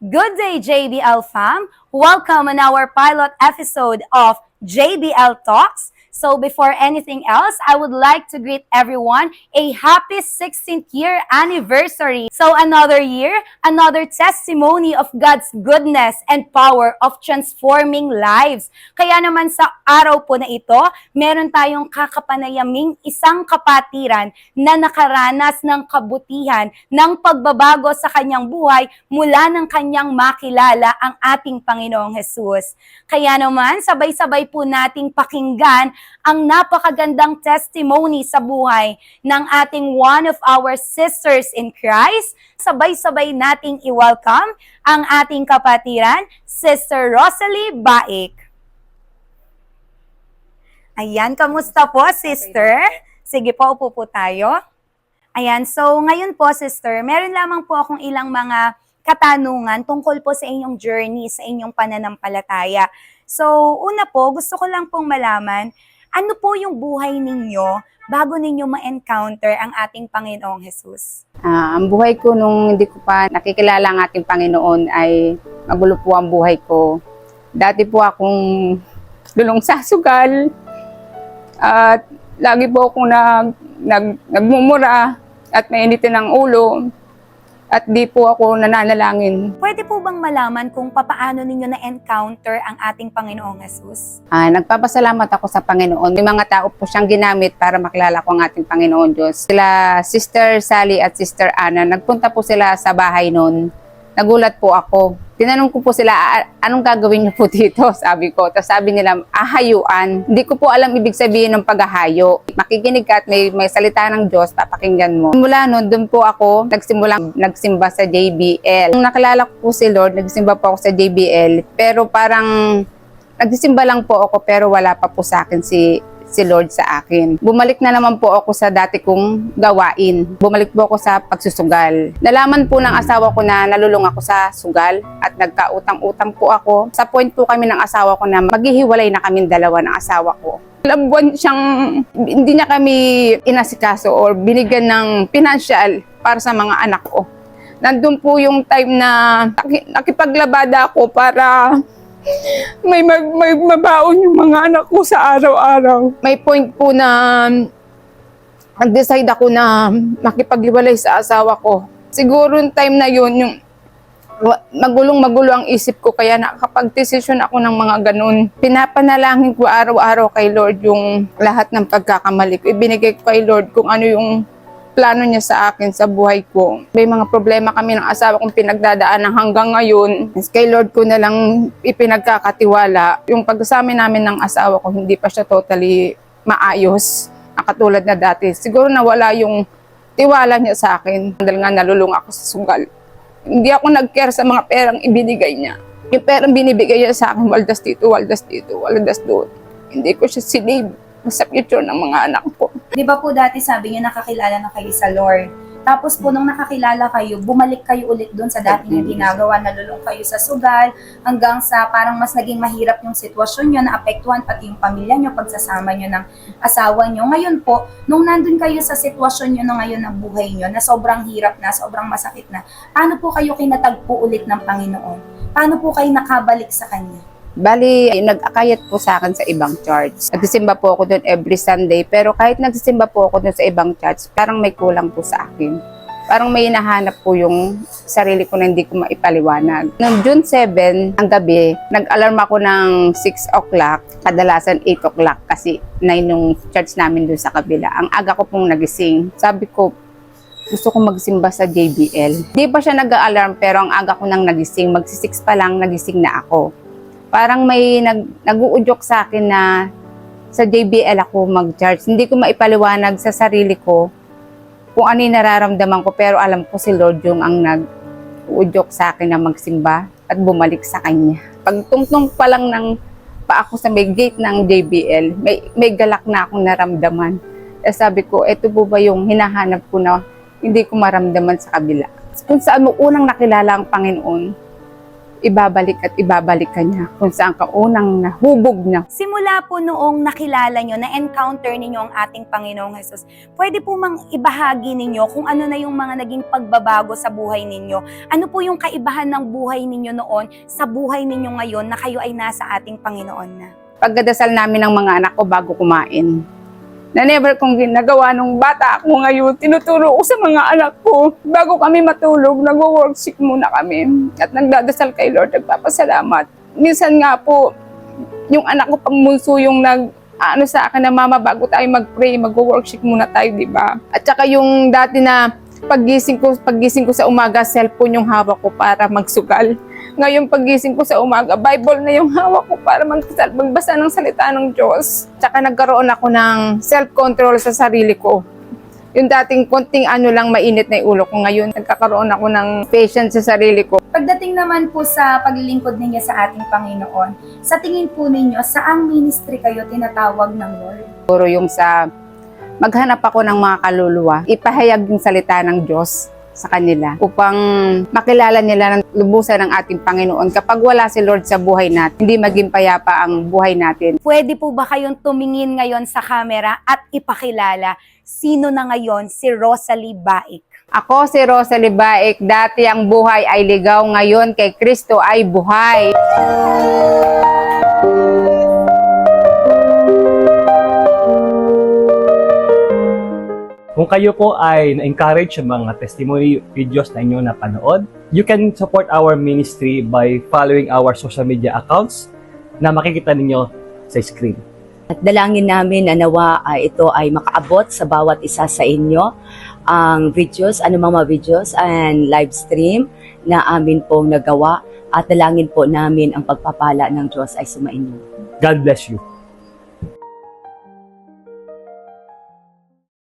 Good day, JBL fam! Welcome on our pilot episode of JBL Talks. So before anything else, I would like to greet everyone a happy 16th year anniversary. So another year, another testimony of God's goodness and power of transforming lives. Kaya naman sa araw po na ito, meron tayong kakapanayaming isang kapatiran na nakaranas ng kabutihan, ng pagbabago sa kanyang buhay mula ng kanyang makilala ang ating Panginoong Hesus. Kaya naman, sabay-sabay po nating pakinggan ang napakagandang testimony sa buhay ng ating one of our sisters in Christ. Sabay-sabay nating i-welcome ang ating kapatiran, Sister Rosalie Baik. Ayan, kamusta po, sister? Sige po, upo po tayo. Ayan, so ngayon po, sister, meron lamang po akong ilang mga katanungan tungkol po sa inyong journey, sa inyong pananampalataya. So, una po, gusto ko lang pong malaman, ano po yung buhay ninyo bago ninyo ma-encounter ang ating Panginoong Hesus? Ang buhay ko nung hindi ko pa nakikilala ang ating Panginoon ay magulo po ang buhay ko. Dati po akong dulong sa sugal at lagi po akong nagmumura at mainitin ng ulo at di po ako nananalangin. Pwede po bang malaman kung papaano ninyo na-encounter ang ating Panginoong Hesus? Nagpapasalamat ako sa Panginoon. May mga tao po siyang ginamit para makilala ko ang ating Panginoon Diyos. Sila Sister Sally at Sister Anna, nagpunta po sila sa bahay noon. Nagulat po ako. Tinanong ko po sila, anong gagawin niyo po dito? Sabi ko. Tapos sabi nila, ahayuan. Hindi ko po alam ibig sabihin ng paghahayo. Makikinig ka at may salita ng Diyos, papakinggan mo. Mula noon, doon po ako nagsimba sa JBL. Nung nakilala ko po si Lord, nagsimba po ako sa JBL. Pero parang nagsimba lang po ako pero wala pa po sa akin si Lord sa akin. Bumalik na naman po ako sa dati kong gawain. Bumalik po ako sa pagsusugal. Nalaman po ng asawa ko na nalulung ako sa sugal at nagkautang-utang po ako. Sa point po kami ng asawa ko na maghihiwalay na kaming dalawa ng asawa ko. Ilang buwan siyang, hindi niya kami inasikaso or binigyan ng financial para sa mga anak ko. Nandun po yung time na nakipaglabada ako para may mabaon yung mga anak ko sa araw-araw. May point po na nag-decide ako na makipag-iwalay sa asawa ko. Siguro yung time na yun, yung magulong-magulo ang isip ko kaya nakapag-desisyon ako ng mga ganun. Pinapanalangin ko araw-araw kay Lord yung lahat ng pagkakamali ko. Ibinigay ko kay Lord kung ano yung plano niya sa akin sa buhay ko. May mga problema kami ng asawa kong pinagdadaanan hanggang ngayon. Kay Lord ko na lang ipinagkakatiwala. Yung pagkasama namin ng asawa ko, hindi pa siya totally maayos. Katulad na dati. Siguro nawala yung tiwala niya sa akin. Dahil nga nalulung ako sa sugal. Hindi ako nag-care sa mga perang ibinigay niya. Yung perang binibigay niya sa akin, waldas dito, waldas doon. Hindi ko siya sinave sa future ng mga anak ko. Di ba po dati sabi niyo nakakilala na kayo sa Lord? Tapos po nung nakakilala kayo, bumalik kayo ulit doon sa dati niyong ginagawa, nalulong kayo sa sugal, hanggang sa parang mas naging mahirap yung sitwasyon niyo, naapektuhan pati yung pamilya niyo, pagsasama niyo ng asawa niyo. Ngayon po, nung nandun kayo sa sitwasyon niyo na ngayon ng buhay niyo, na sobrang hirap na, sobrang masakit na, paano po kayo kinatagpo ulit ng Panginoon? Paano po kayo nakabalik sa Kanya? Bali, nag-akayat po sa akin sa ibang church. Nagsisimba po ako doon every Sunday, pero kahit nagsisimba po ako doon sa ibang church, parang may kulang po sa akin. Parang may hinahanap po yung sarili ko na hindi ko maipaliwanag. Noong June 7, ang gabi, nag-alarm ako ng 6 o'clock, kadalasan 8 o'clock kasi 9 yung church namin doon sa kabila. Ang aga ko pong nagising. Sabi ko, gusto ko magsimba sa JBL. Di pa siya nag-alarm pero ang aga ko nang nagising, magsi-6 pa lang nagising na ako. Parang may nag-uudyok sa akin na sa JBL ako mag-charge. Hindi ko maipaliwanag sa sarili ko kung ano yung nararamdaman ko. Pero alam ko si Lord yung ang nag-uudyok sa akin na magsimba at bumalik sa Kanya. Pagtungtong pa lang ng pa ako sa may gate ng JBL, may galak na akong naramdaman. Sabi ko, eto po ba yung hinahanap ko na hindi ko maramdaman sa kabila. Kung saan mo unang nakilala ang Panginoon, ibabalik at ibabalik ka niya kung saan ka unang nahubog na. Simula po noong nakilala nyo, na-encounter ninyo ang ating Panginoong Jesus, pwede po mang ibahagi ninyo kung ano na yung mga naging pagbabago sa buhay ninyo. Ano po yung kaibahan ng buhay ninyo noon sa buhay ninyo ngayon na kayo ay nasa ating Panginoon na? Pagdadasal namin ng mga anak ko bago kumain, na never kong ginagawa nung bata ako ngayon, tinuturo ko sa mga anak ko. Bago kami matulog, nag-worship muna kami. At nagdadasal kay Lord, nagpapasalamat. Minsan nga po, yung anak ko pangmunso yung sa akin na, mama, bago tayo mag-pray, mag-worship muna tayo, di ba? At saka yung dati na paggising ko sa umaga, cellphone yung hawak ko para magsugal. Ngayon paggising ko sa umaga, Bible na yung hawak ko para magbasa ng salita ng Diyos. Tsaka nagkaroon ako ng self-control sa sarili ko. Yung dating konting lang mainit na ulo ko, ngayon nagkakaroon ako ng patience sa sarili ko. Pagdating naman po sa paglilingkod ninyo sa ating Panginoon, sa tingin po ninyo, saang ministry kayo tinatawag ng Lord? Puro yung sa maghanap ako ng mga kaluluwa, ipahayag yung salita ng Diyos sa kanila upang makilala nila ng lubusan ng ating Panginoon. Kapag wala si Lord sa buhay natin, hindi maging payapa ang buhay natin. Pwede po ba kayong tumingin ngayon sa camera at ipakilala sino na ngayon si Rosalie Baik? Ako si Rosalie Baik, dati ang buhay ay ligaw, ngayon kay Kristo ay buhay. Kung kayo po ay na-encourage sa mga testimony videos na inyo napanood, you can support our ministry by following our social media accounts na makikita ninyo sa screen. At dalangin namin na nawa ito ay makaabot sa bawat isa sa inyo ang videos, anumang mga videos and live stream na amin pong nagawa, at dalangin po namin ang pagpapala ng Diyos ay sumainyo. God bless you.